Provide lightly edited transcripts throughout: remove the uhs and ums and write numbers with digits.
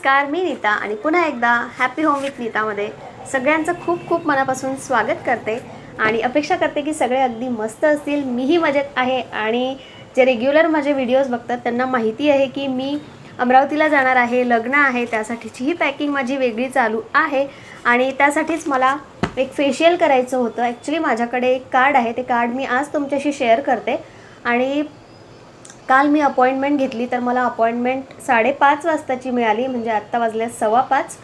नमस्कार, मी नीता आणि पुन्हा एकदा हॅपी होम विथ नीतामध्ये सगळ्यांचं खूप खूप मनापासून स्वागत करते आणि अपेक्षा करते की सगळे अगदी मस्त असतील. मीही मजेत आहे आणि जे रेग्युलर माझे व्हिडिओज बघतात त्यांना माहिती आहे की मी अमरावतीला जाणार आहे, लग्न आहे, त्यासाठीचीही पॅकिंग माझी वेगळी चालू आहे आणि त्यासाठीच मला एक फेशियल करायचं होतं. ॲक्च्युली माझ्याकडे एक कार्ड आहे, ते कार्ड मी आज तुमच्याशी शेअर करते. आणि काल मी अपॉइंटमेंट घेतली तर मला अपॉइंटमेंट 5:30 वाजताची मिळाली, म्हणजे आत्ता वाजले 5:15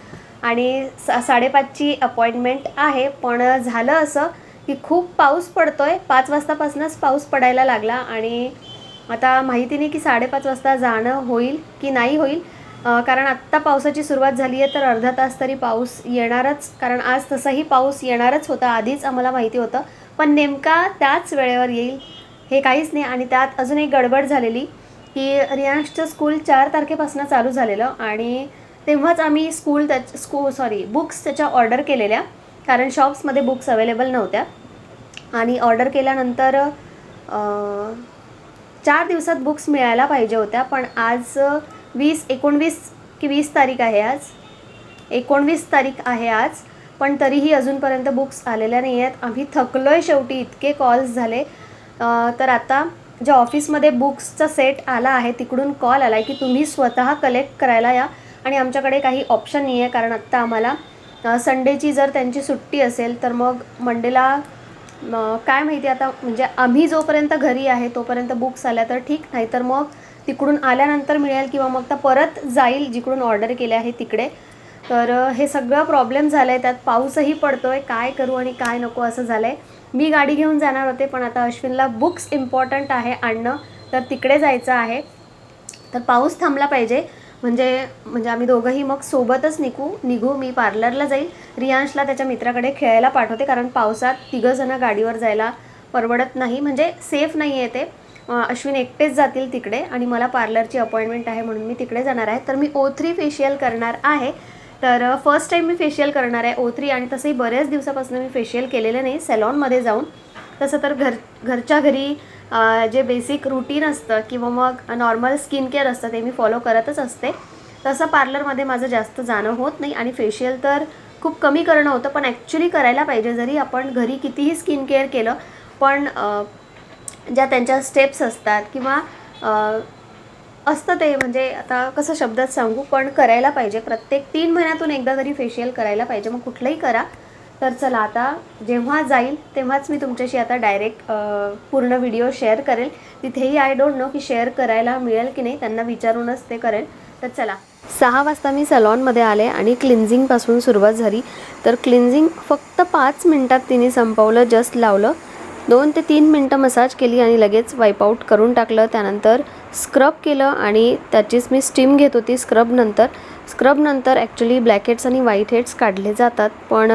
आणि 5:30ची अपॉइंटमेंट आहे. पण झालं असं की खूप पाऊस पडतो आहे, 5 वाजतापासूनच पाऊस पडायला लागला आणि आता माहिती नाही की 5:30 वाजता जाणं होईल की नाही होईल. कारण आत्ता पावसाची सुरुवात झाली आहे तर अर्धा तास तरी पाऊस येणारच, कारण आज तसाही पाऊस येणारच होता, आधीच आम्हाला माहिती होतं. पण नेमका त्याच वेळेवर येईल हे काहीच नाही. आणि त्यात अजून एक गडबड झालेली की रियांशचं स्कूल 4 तारखेपासून चालू झालेलं आणि तेव्हाच आम्ही बुक्स त्याच्या ऑर्डर केलेल्या, कारण शॉप्समध्ये बुक्स अवेलेबल नव्हत्या. आणि ऑर्डर केल्यानंतर 4 दिवसात बुक्स मिळायला पाहिजे होत्या. पण आज 19 की 20 तारीख आहे, आज 19 तारीख आहे आज, पण तरीही अजूनपर्यंत बुक्स आलेल्या नाही आहेत. आम्ही थकलो आहे शेवटी, इतके कॉल्स झाले. तर आता ज्या ऑफिसमध्ये बुक्सचा सेट आला आहे तिकडून कॉल आला आहे की तुम्ही स्वतः कलेक्ट करायला या आणि आमच्याकडे काही ऑप्शन नाही आहे, कारण आत्ता आम्हाला संडेची जर त्यांची सुट्टी असेल तर मग मंडेला काय माहिती आता, म्हणजे आम्ही जोपर्यंत घरी आहे तोपर्यंत बुक्स आल्या तर ठीक, नाही तर मग तिकडून आल्यानंतर मिळेल किंवा मग त्या परत जाईल जिकडून ऑर्डर केले आहे तिकडे. तर हे सगळं प्रॉब्लेम झालं आहे, त्यात पाऊसही पडतो आहे, काय करू आणि काय नको असं झालं आहे. मी गाडी घेऊन जाणार होते पण आता अश्विनला बुक्स इम्पॉर्टंट आहे आणणं, तर तिकडे जायचं आहे. तर पाऊस थांबला पाहिजे म्हणजे आम्ही दोघंही मग सोबतच निघू. मी पार्लरला जाईल, रियांशला त्याच्या मित्राकडे खेळायला पाठवते, कारण पावसात तिघंजणं गाडीवर जायला परवडत नाही, म्हणजे सेफ नाही आहे ते. अश्विन एकटेच जातील तिकडे आणि मला पार्लरची अपॉइंटमेंट आहे म्हणून मी तिकडे जाणार आहे. तर मी O3 फेशियल करणार आहे. तर फर्स्ट टाईम मी फेशियल करणार आहे O3, आणि तसंही बऱ्याच दिवसापासून मी फेशियल केलेलं नाही सॅलॉनमध्ये जाऊन. तसं तर घरच्या घरी जे बेसिक रूटीन असतं किंवा मग नॉर्मल स्किन केअर असतं ते मी फॉलो करतच असते. तसं पार्लरमध्ये माझं जास्त जाणं होत नाही आणि फेशियल तर खूप कमी करणं होतं, पण ॲक्च्युली करायला पाहिजे. जरी आपण घरी कितीही स्किन केअर केलं पण ज्या त्यांच्या स्टेप्स असतात किंवा असतं ते, म्हणजे आता कसं शब्दात सांगू, पण करायला पाहिजे. प्रत्येक 3 महिन्यातून एकदा तरी फेशियल करायला पाहिजे, मग कुठलंही करा. तर चला, आता जेव्हा जाईल तेव्हाच मी तुमच्याशी आता डायरेक्ट पूर्ण व्हिडिओ शेअर करेल. तिथेही आय डोंट नो की शेअर करायला मिळेल की नाही, त्यांना विचारूनच ते करेल. तर चला, 6 वाजता मी सॅलॉनमध्ये आले आणि क्लिन्झिंगपासून सुरुवात झाली. तर क्लिन्झिंग फक्त 5 मिनटात तिने संपवलं. जस्ट लावलं, 2 ते 3 मिनटं मसाज केली आणि लगेच वाईपआउट करून टाकलं. त्यानंतर स्क्रब केलं आणि त्याचीच मी स्टीम घेत होती. स्क्रबनंतर ॲक्च्युली ब्लॅक हेड्स आणि व्हाईट हेड्स काढले जातात, पण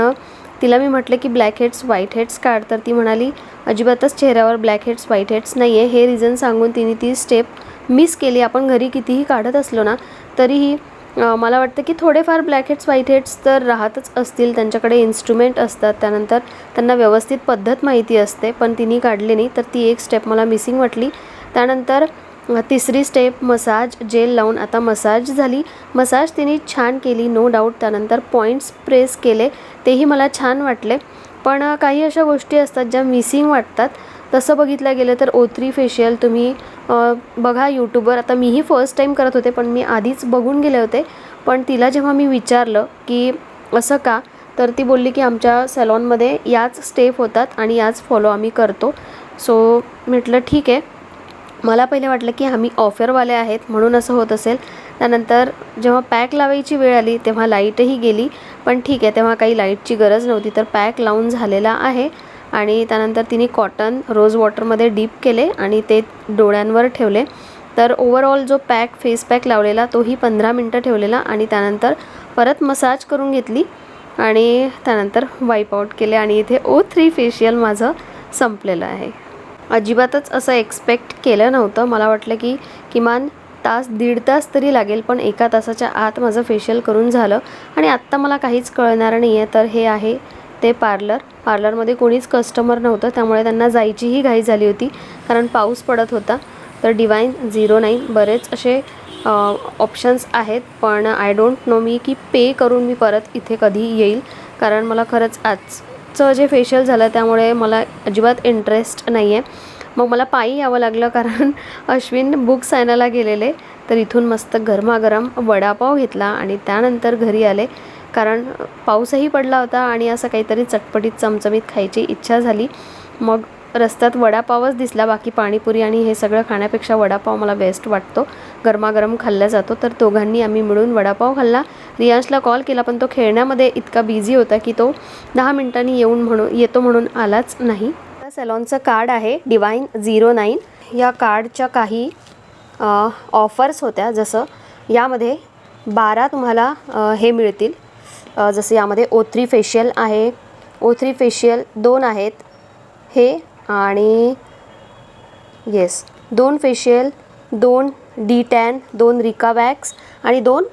तिला मी म्हटलं की ब्लॅक हेड्स व्हाईट हेड्स काढ, तर ती म्हणाली अजिबातच चेहऱ्यावर ब्लॅक हेड्स व्हाईट हेड्स नाही आहे. हे रिझन सांगून तिने ती स्टेप मिस केली. आपण घरी कितीही काढत असलो ना तरीही मला वाटतं की थोडेफार ब्लॅक हेड्स व्हाईट हेड्स तर राहतच असतील. त्यांच्याकडे इन्स्ट्रुमेंट असतात, त्यानंतर त्यांना व्यवस्थित पद्धत माहिती असते, पण तिने काढले नाही. तर ती एक स्टेप मला मिसिंग वाटली. त्यानंतर तिसरी स्टेप मसाज जेल लावून, आता मसाज झाली. मसाज तिने छान केली, नो डाऊट. त्यानंतर पॉईंट्स प्रेस केले, तेही मला छान वाटले. पण काही अशा गोष्टी असतात ज्या मिसिंग वाटतात. तसं बघितलं गेलं तर O3 फेशियल तुम्ही बघा यूट्यूबवर. आता मीही फर्स्ट टाईम करत होते, पण मी आधीच बघून गेले होते. पण तिला जेव्हा मी विचारलं की असं का, तर ती बोलली की आमच्या सॅलॉनमध्ये याच स्टेप होतात आणि याच फॉलो आम्ही करतो. सो म्हटलं ठीक आहे. मला पहिले वाटलं की आम्ही ऑफरवाले आहेत म्हणून असं होत असेल. त्यानंतर जेव्हा पॅक लावायची वेळ आली तेव्हा लाईटही गेली, पण ठीक आहे, तेव्हा काही लाईटची गरज नव्हती. तर पॅक लावून झालेला आहे आणि त्यानंतर तिने कॉटन रोज वॉटरमध्ये डीप केले आणि ते डोळ्यांवर ठेवले. तर ओव्हरऑल जो फेस पॅक लावलेला तोही 15 मिनटं ठेवलेला आणि त्यानंतर परत मसाज करून घेतली आणि त्यानंतर वाईपआउट केले आणि इथे O3 फेशियल माझं संपलेलं आहे. अजिबातच असं एक्सपेक्ट केलं नव्हतं. मला वाटलं की किमान दीड तास तरी लागेल, पण 1 तासाच्या आत माझं फेशियल करून झालं. आणि आत्ता मला काहीच कळणार नाही आहे. तर हे आहे ते पार्लरमध्ये कोणीच कस्टमर नव्हतं, त्यामुळे त्यांना जायचीही घाई झाली होती कारण पाऊस पडत होता. तर डिवाइन 09 बरेच असे ऑप्शन्स आहेत, पण आय डोंट नो मी की पे करून मी परत इथे कधी येईल, कारण मला खरंच आजचं जे फेशियल झालं त्यामुळे मला अजिबात इंटरेस्ट नाही आहे. मग मला पायी यावं लागलं, कारण अश्विन बुक्स आणायला गेलेले. तर इथून मस्त गरमागरम वडापाव घेतला आणि त्यानंतर घरी आले, कारण पाऊसही पडला होता आणि असं काहीतरी चटपटीत चमचमीत खायची इच्छा झाली. मग रस्त्यात वडापावच दिसला, बाकी पाणीपुरी आणि हे सगळं खाण्यापेक्षा वडापाव मला बेस्ट वाटतो, गरमागरम खाल्ला जातो. तर दोघांनी आम्ही मिळून वडापाव खाल्ला. रियांशला कॉल केला, पण तो खेळण्यामध्ये इतका बिझी होता की तो 10 मिनिटांनी येतो म्हणून आलाच नाही. सॅलॉनचं कार्ड आहे डिवाइन 09. या कार्डच्या काही ऑफर्स होत्या, जसं यामध्ये 12 तुम्हाला हे मिळतील. जसं यामध्ये O3 फेशियल आहे, O3 फेशियल 2 आहेत हे, आणि येस 2 फेशियल, 2 D10, 2 रिका वॅक्स आणि 2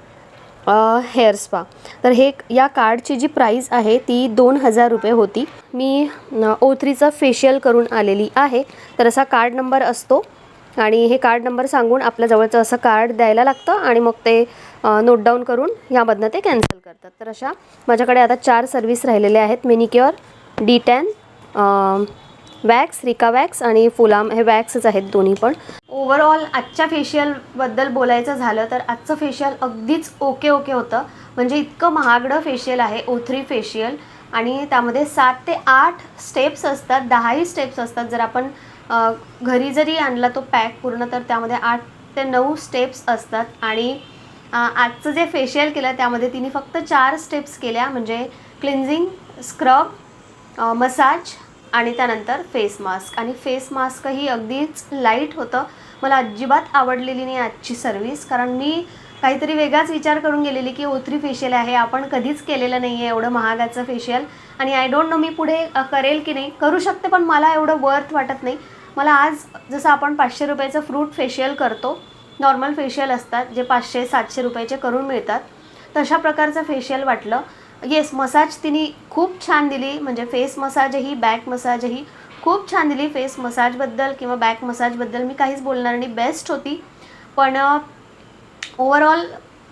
हेअर स्पा. तर हे या कार्डची जी प्राईस आहे ती 2000 रुपये होती. मी O3चं फेशियल करून आलेली आहे. तर असा कार्ड नंबर असतो आणि हे कार्ड नंबर सांगून आपल्या जवळचं असं कार्ड द्यायला लागतं आणि मग ते नोट डाऊन करून यामधनं ते कॅन्सल करतात. तर अशा माझ्याकडे आता 4 सर्विस राहिलेल्या आहेत: मेनिक्युअर, D10, वॅक्स, रिका वॅक्स आणि फुलाम. हे वॅक्सच आहेत दोन्ही पण. ओव्हरऑल आजच्या फेशियलबद्दल बोलायचं झालं तर आजचं फेशियल अगदीच ओके होतं. म्हणजे इतकं महागडं फेशियल आहे O3 फेशियल, आणि त्यामध्ये 7 ते 8 स्टेप्स असतात, 10ही स्टेप्स असतात. जर आपण घरी जरी आणला तो पॅक पूर्ण, तर त्यामध्ये 8 ते 9 स्टेप्स असतात. आणि आजचं जे फेशियल केलं त्यामध्ये तिने फक्त 4 स्टेप्स केल्या, म्हणजे क्लिन्झिंग, स्क्रब, मसाज आणि त्यानंतर फेस मास्क. आणि फेस मास्कही अगदीच लाईट होतं. मला अजिबात आवडलेली नाही आजची सर्विस, कारण मी काहीतरी वेगळाच विचार करून गेलेली की O3 फेशियल आहे, आपण कधीच केलेलं नाही आहे एवढं महागाचं फेशियल, आणि आय डोंट नो मी पुढे करेल की नाही. करू शकते, पण मला एवढं वर्थ वाटत नाही. मला आज जसं आपण 500 रुपयाचं फ्रूट फेशियल करतो, नॉर्मल फेशियल असतात जे 500-700 रुपयाचे करून मिळतात, तशा प्रकारचं फेशियल वाटलं. येस, मसाज तिने खूप छान दिली, म्हणजे फेस मसाजही बॅक मसाजही खूप छान दिली. फेस मसाजबद्दल किंवा बॅक मसाजबद्दल मी काहीच बोलणार नाही, बेस्ट होती. पण ओव्हरऑल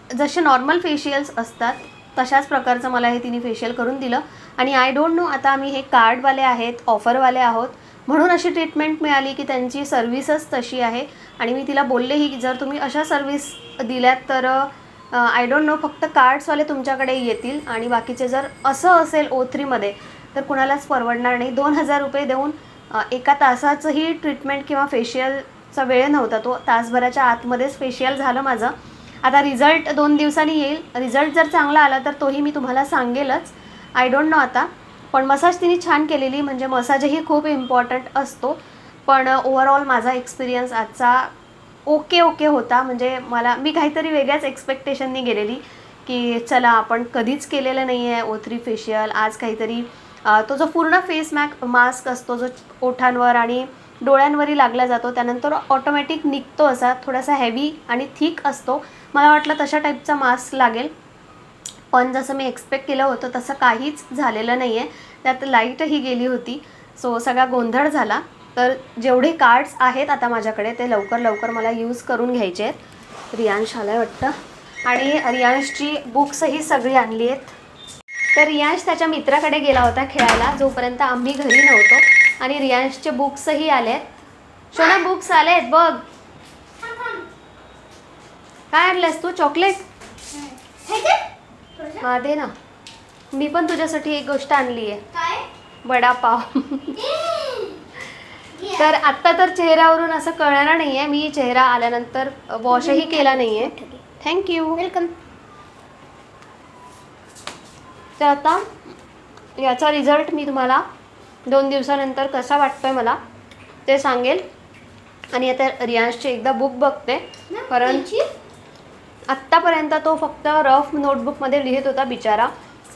जसे नॉर्मल फेशियल्स असतात तशाच प्रकारचं मला हे तिने फेशियल करून दिलं. आणि आय डोंट नो, आता आम्ही हे कार्डवाले आहेत, ऑफरवाले आहोत, म्हणून अशी ट्रीटमेंट मिळाली की त्यांची सर्व्हिसच तशी आहे. आणि मी तिला बोललेही की जर तुम्ही अशा सर्व्हिस दिल्यात तर आय डोंट नो, फक्त कार्ड्सवाले तुमच्याकडे येतील आणि बाकीचे जर असं असेल O3मध्ये तर कुणालाच परवडणार नाही. 2000 रुपये देऊन एका तासाचंही ट्रीटमेंट किंवा फेशियलचा वेळ नव्हता, तो तासभराच्या आतमध्येच फेशियल झालं माझं. आता रिझल्ट 2 दिवसांनी येईल. रिझल्ट जर चांगला आला तर तोही मी तुम्हाला सांगेलच, आय डोंट नो आता. पण मसाज तिने छान केलेली, म्हणजे मसाजही खूप इम्पॉर्टंट असतो. पण ओव्हरऑल माझा एक्सपिरियन्स आजचा ओके होता. म्हणजे मी काहीतरी वेगळ्याच एक्सपेक्टेशननी गेलेली की चला, आपण कधीच केलेलं नाही आहे O3 फेशियल, आज काहीतरी तो जो पूर्ण फेस मास्क असतो जो ओठांवर आणि डोळ्यांवरही लागला जातो, त्यानंतर ऑटोमॅटिक निघतो, असा थोडासा हेवी आणि थिक असतो. मला वाटलं तशा टाईपचा मास्क लागेल, पण जसं मी एक्सपेक्ट केलं होतं तसं काहीच झालेलं नाही आहे. त्यात लाईटही गेली होती, सो सगळा गोंधळ झाला. तर जेवढे कार्ड्स आहेत आता माझ्याकडे ते लवकर मला यूज करून घ्यायचे आहेत. रियांश आला आहे वाटतं, आणि रियांशची बुक्सही सगळी आणली आहेत. तर रियांश त्याच्या मित्राकडे गेला होता खेळायला, जोपर्यंत आम्ही घरी नव्हतो, आणि रियांशचे बुक्सही आले आहेत. शोना, बुक्स आले आहेत बघ. काय आणलंस तू? चॉकलेट? हां दे ना, मी पण तुझ्यासाठी एक गोष्ट आणली आहे, वडापाव. तर आत्ता तर चेहऱ्यावरून असं कळणार नाही आहे, मी चेहरा आल्यानंतर वॉशही केला नाही आहे. Thank you, welcome. तर आता याचा रिझल्ट मी तुम्हाला 2 दिवसानंतर कसा वाटतोय मला ते सांगेल. आणि आता रियांशची एकदा बुक बघते, कारण आत्तापर्यंत तो फक्त रफ नोटबुकमध्ये लिहित होता बिचारा.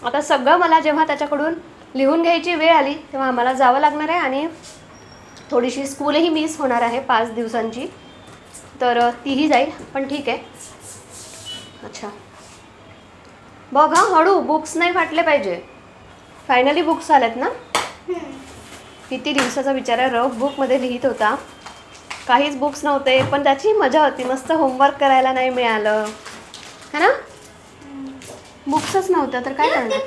आता सगळं मला जेव्हा त्याच्याकडून लिहून घ्यायची वेळ आली तेव्हा आम्हाला जावं लागणार आहे, आणि थोडीशी स्कूलही मिस होणार आहे 5 दिवसांची, तर तीही जाईल, पण ठीक आहे. अच्छा, बघ हां, हळू, बुक्स नाही फाटले पाहिजे. फायनली बुक्स आल्यात ना. किती दिवसाचा बिचारा रफ बुकमध्ये लिहित होता. काहीच बुक्स नव्हते, पण त्याची मजा होती. मस्त होमवर्क करायला नाही मिळालं है ना. बुक्सच नव्हतं तर काय करणार.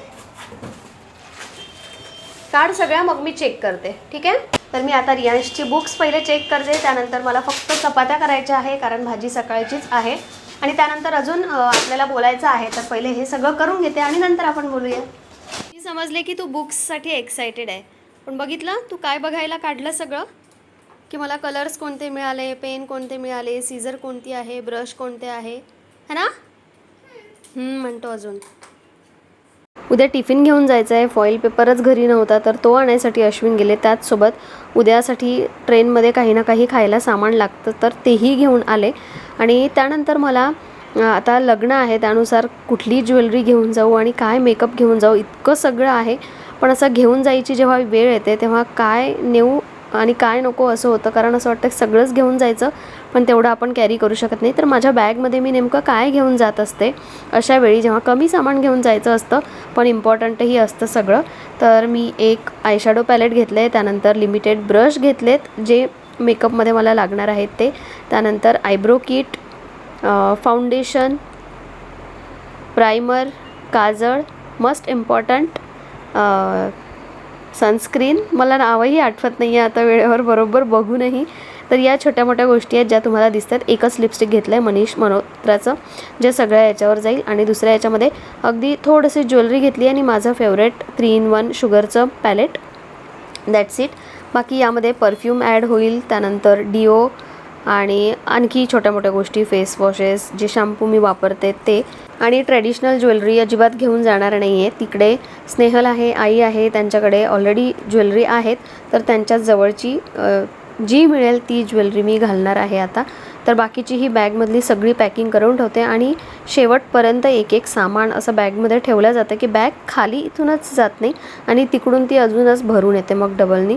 काढ सगळ्या, मग मी चेक करते. ठीक आहे. तर मी आता रियांशची बुक्स पहिले चेक करते, त्यानंतर मला फक्त चपात्या करायच्या आहे कारण भाजी सकाळचीच आहे, आणि त्यानंतर अजून आपल्याला बोलायचं आहे. तर पहिले हे सगळं करून घेते आणि नंतर आपण बोलूया. मी समजले की तू बुक्ससाठी एक्सायटेड आहे, पण बघितलं तू काय बघायला काढलं सगळं, की मला कलर्स कोणते मिळाले, पेन कोणते मिळाले, सीझर कोणती आहे, ब्रश कोणते आहे, है ना. म्हणतो अजून. उद्या टिफिन घेऊन जायचं आहे. फॉईल पेपरच घरी नव्हता तर तो आणायसाठी अश्विन गेले. त्याचसोबत उद्यासाठी ट्रेनमध्ये काही ना काही खायला सामान लागतं तर तेही घेऊन आले. आणि त्यानंतर मला आता लग्न आहे, त्यानुसार कुठली ज्वेलरी घेऊन जाऊ आणि काय मेकअप घेऊन जाऊ, इतकं सगळं आहे. पण असं घेऊन जायची जेव्हा वेळ येते तेव्हा काय नेऊ आणि काय नको असं होतं, कारण असं वाटतं सगळंच घेऊन जायचं पण तेवढं आपण कॅरी करू शकत नाही. तर माझ्या बॅगमध्ये मी नेमकं काय घेऊन जात असते अशा वेळी, जेव्हा कमी सामान घेऊन जायचं असतं पण इम्पॉर्टंटही असतं सगळं. तर मी एक आयशॅडो पॅलेट घेतलं आहे, त्यानंतर लिमिटेड ब्रश घेतलेत जे मेकअपमध्ये मला लागणार आहेत ते, त्यानंतर आयब्रो किट, फाउंडेशन, प्रायमर, काजळ, मस्ट इम्पॉर्टंट सनस्क्रीन, मला नावही आठवत नाही आहे आता वेळेवर बरोबर बघूनही. तर या छोट्या मोठ्या गोष्टी आहेत ज्या तुम्हाला दिसतात. एकच लिपस्टिक घेतलं आहे मनीष मल्होत्राचं जे सगळ्या याच्यावर जाईल, आणि दुसऱ्या याच्यामध्ये अगदी थोडीशी ज्वेलरी घेतली आणि माझं फेवरेट 3-in-1 शुगरचं पॅलेट, दॅट्स इट. बाकी यामध्ये परफ्यूम ॲड होईल, त्यानंतर डिओ आणि आणखी छोट्या मोठ्या गोष्टी, फेस वॉशेस, जे शॅम्पू मी वापरते ते, आणि ट्रेडिशनल ज्वेलरी अजिबात घेऊन जाणार नाही आहे. तिकडे स्नेहल आहे, आई आहे, त्यांच्याकडे ऑलरेडी ज्वेलरी आहेत तर त्यांच्याच जवळची जी मिळेल ती ज्वेलरी मी घालणार आहे आता. तर बाकीची ही बॅगमधली सगळी पॅकिंग करून ठेवते आणि शेवटपर्यंत एक एक सामान असं बॅगमध्ये ठेवलं जातं की बॅग खाली इथूनच जात नाही आणि तिकडून ती अजूनच भरून येते मग डबलनी.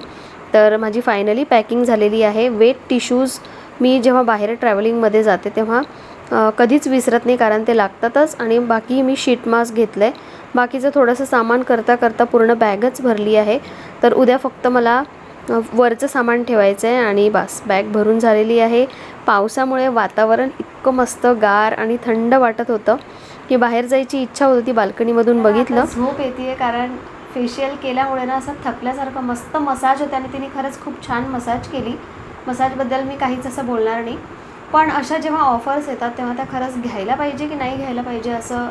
तर माझी फायनली पॅकिंग झालेली आहे. वेट टिश्यूज मी जेव्हा बाहेर ट्रॅव्हलिंगमध्ये जाते तेव्हा कधीच विसरत नाही कारण ते लागतातच, आणि बाकी मी शीट मास्क घेतलं आहे. बाकीचं थोडंसं सामान करता करता पूर्ण बॅगच भरली आहे. तर उद्या फक्त मला वरचं सामान ठेवायचं आहे आणि बस बॅग भरून झालेली आहे. पावसामुळे वातावरण इतकं मस्त गार आणि थंड वाटत होतं की बाहेर जायची इच्छा होत होती. बाल्कनीमधून बघितलं, झोप येते कारण फेशियल केल्यामुळे ना असं थकल्यासारखं. मस्त मसाज होते आणि तिने खरंच खूप छान मसाज केली. मसाजबद्दल मी काहीच असं बोलणार नाही, पण अशा जेव्हा ऑफर्स येतात तेव्हा त्या खरंच घ्यायला पाहिजे की नाही घ्यायला पाहिजे असं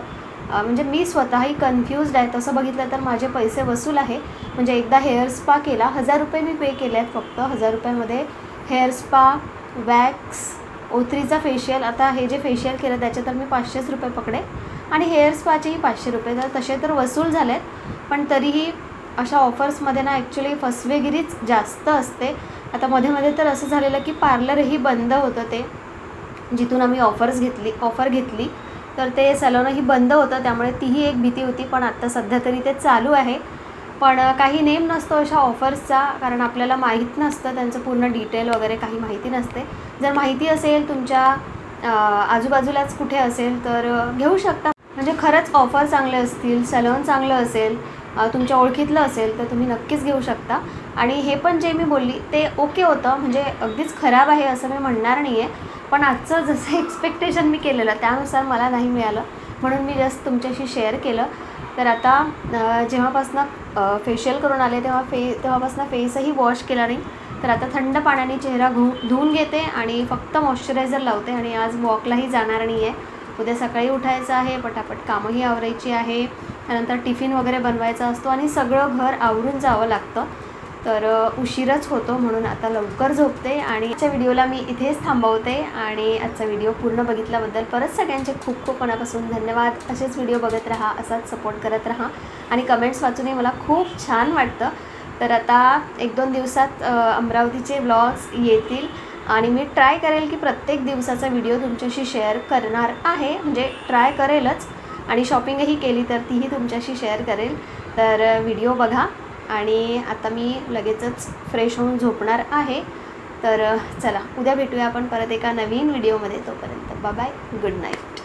म्हणजे मी स्वतःही कन्फ्यूज्ड आहे. तसं बघितलं तर माझे पैसे वसूल आहे. म्हणजे एकदा हेअर स्पा केला, 1000 रुपये मी पे केले आहेत फक्त. 1000 रुपयामध्ये हेअर स्पा, वॅक्स, O3चा फेशियल. आता हे जे फेशियल केलं त्याचे तर मी 500 रुपये पकडे आणि हेअर स्पाचेही 500 रुपये. तर तसे तर वसूल झाले आहेत, पण तरीही अशा ऑफर्समध्ये ना ॲक्च्युली फसवेगिरीच जास्त असते. आता मध्ये मध्ये तर असं झालेलं की पार्लरही बंद होतं, ते जिथून आम्ही ऑफर घेतली तर ते सॅलॉनही बंद होतं, त्यामुळे तीही एक भीती होती. पण आत्ता सध्या तरी ते चालू आहे. पण काही नेम नसतो अशा ऑफर्सचा, कारण आपल्याला माहीत नसतं त्यांचं पूर्ण डिटेल वगैरे, काही माहिती नसते. जर माहिती असेल तुमच्या आजूबाजूलाच कुठे असेल तर घेऊ शकता. म्हणजे खरंच ऑफर चांगले असतील, सॅलॉन चांगलं असेल, तुमच्या ओळखीतलं असेल तर तुम्ही नक्कीच घेऊ शकता. आणि हे पण जे मी बोलली ते ओके होतं, म्हणजे अगदीच खराब आहे असं मी म्हणणार नाही आहे. पण आजचं जसं एक्सपेक्टेशन मी केलेलं त्यानुसार मला नाही मिळालं, म्हणून मी जस्ट तुमच्याशी शेअर केलं. तर आता जेव्हापासनं फेशियल करून आले तेव्हापासनं फेसही वॉश केला नाही. तर आता थंड पाण्याने चेहरा धुवून घेते आणि फक्त मॉइश्चरायझर लावते. आणि आज वॉकलाही जाणार नाही आहे. उद्या सकाळी उठायचं आहे, पटापट कामंही आवरायची आहे, त्यानंतर टिफिन वगैरे बनवायचा असतो आणि सगळं घर आवरून जावं लागतं. तर उशीरच होतो, म्हणून आता लवकर झोपते. आणि आजच्या व्हिडिओला मी इथेच थांबवते. आणि आजचा व्हिडिओ पूर्ण बघितल्याबद्दल परत सगळ्यांचे खूप खूप मनापासून धन्यवाद. असेच व्हिडिओ बघत राहा, असाच सपोर्ट करत राहा आणि कमेंट्स वाचूनही मला खूप छान वाटतं. तर आता 1-2 दिवसात अमरावतीचे व्लॉग्स येतील आणि मी ट्राय करेल की प्रत्येक दिवसाचा व्हिडिओ तुमच्याशी शेअर करणार आहे. म्हणजे ट्राय करेलच, आणि शॉपिंगही केली तर तीही तुमच्याशी शेअर करेल. तर व्हिडिओ बघा. आणि आता मी लगेचच फ्रेश होऊन झोपणार आहे. तर चला, उद्या भेटूया आपण परत एका नवीन व्हिडिओमध्ये. तोपर्यंत बाय बाय, गुड नाईट.